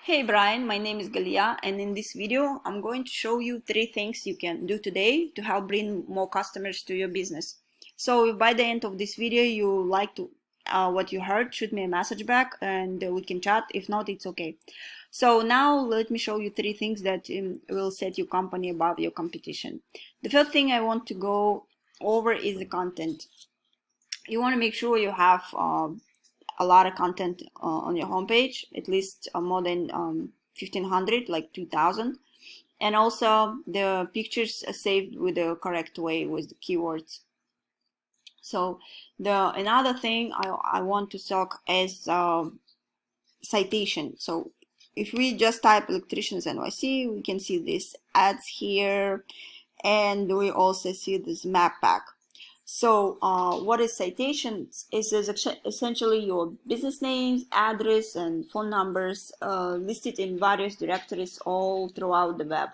Hey Brian, my name is Galia, and in this video I'm going to show you 3 things you can do today to help bring more customers to your business. So if by the end of this video you like what you heard, shoot me a message back and we can chat. If not, it's okay. So now let me show you 3 things that will set your company above your competition. The first thing I want to go over is the content. You want to make sure you have a lot of content on your homepage, at least more than 1500, like 2000, and also the pictures are saved with the correct way with the keywords. So another thing I want to talk is citation. So if we just type electricians NYC, we can see these ads here, and we also see this map pack. So what is citations? Is essentially your business names, address, and phone numbers listed in various directories all throughout the web.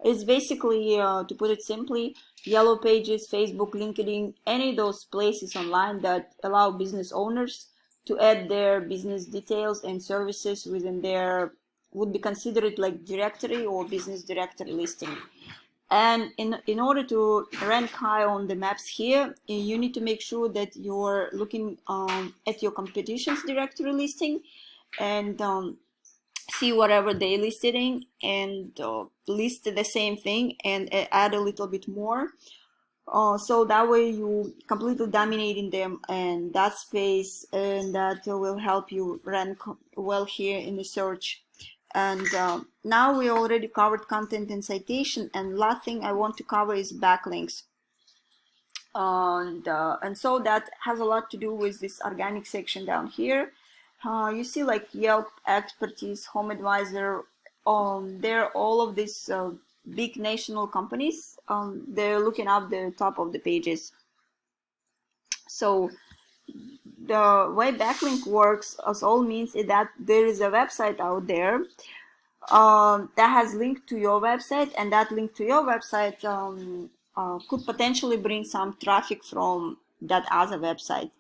It's basically, to put it simply, yellow pages, Facebook, LinkedIn, any of those places online that allow business owners to add their business details and services within their, would be considered like directory or business directory listing. And in order to rank high on the maps here, you need to make sure that you're looking at your competition's directory listing and see whatever they listed in and list the same thing and add a little bit more. So that way you completely dominating them and that space, and that will help you rank well here in the search. And now we already covered content and citation, and last thing I want to cover is backlinks. And so that has a lot to do with this organic section down here. You see like Yelp, Expertise, Home Advisor, they're all of these big national companies. They're looking up the top of the pages. So the way backlink works as all means is that there is a website out there that has linked to your website, and that link to your website could potentially bring some traffic from that other website.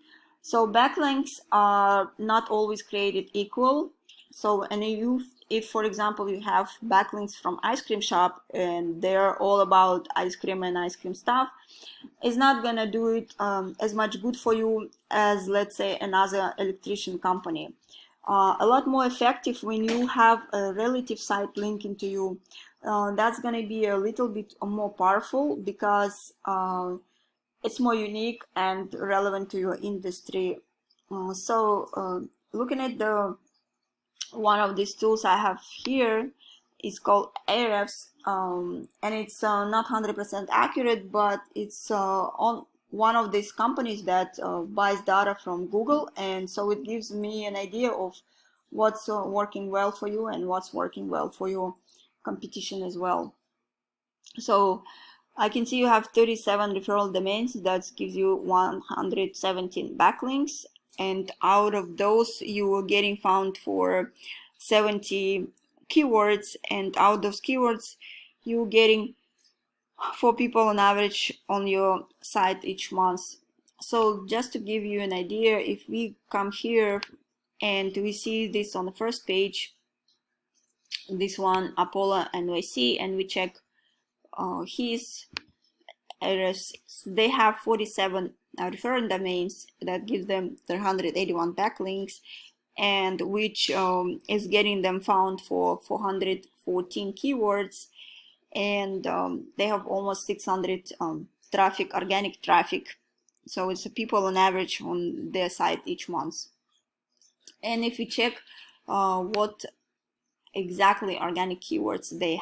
So backlinks are not always created equal. So and if for example you have backlinks from ice cream shop and they're all about ice cream and ice cream stuff, it's not gonna do it as much good for you as, let's say, another electrician company. A lot more effective when you have a relative site linking to you. That's gonna be a little bit more powerful because it's more unique and relevant to your industry. Looking at the one of these tools I have here is called Ahrefs, and it's not 100% accurate, but it's on one of these companies that buys data from Google, and so it gives me an idea of what's working well for you and what's working well for your competition as well. So I can see you have 37 referral domains. That gives you 117 backlinks, and out of those you are getting found for 70 keywords, and out of those keywords you're getting 4 people on average on your site each month. So just to give you an idea, if we come here and we see this on the first page, this one, Apollo NYC, and we check his address, they have 47 referral domains. That gives them 381 backlinks, and which is getting them found for 414 keywords, and they have almost 600 traffic, organic traffic. So it's people on average on their site each month. And if we check what exactly organic keywords they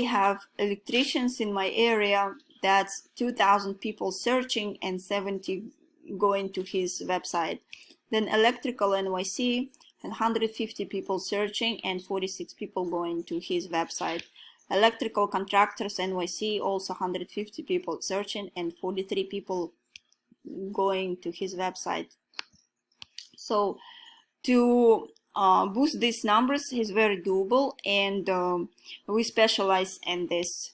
have electricians in my area. That's 2,000 people searching and 70 going to his website. Then electrical NYC, 150 people searching and 46 people going to his website. Electrical contractors NYC, also 150 people searching and 43 people going to his website. So to boost these numbers is very doable, and we specialize in this.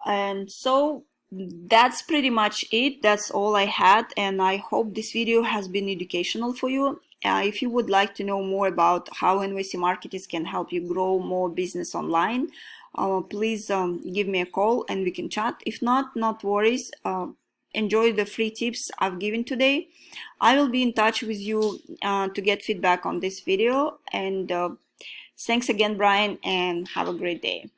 And so that's pretty much it. That's all I had, and I hope this video has been educational for you. If you would like to know more about how NYC marketers can help you grow more business online, please give me a call and we can chat. If not, not worries. Enjoy the free tips I've given today. I will be in touch with you to get feedback on this video. And thanks again, Brian, and have a great day.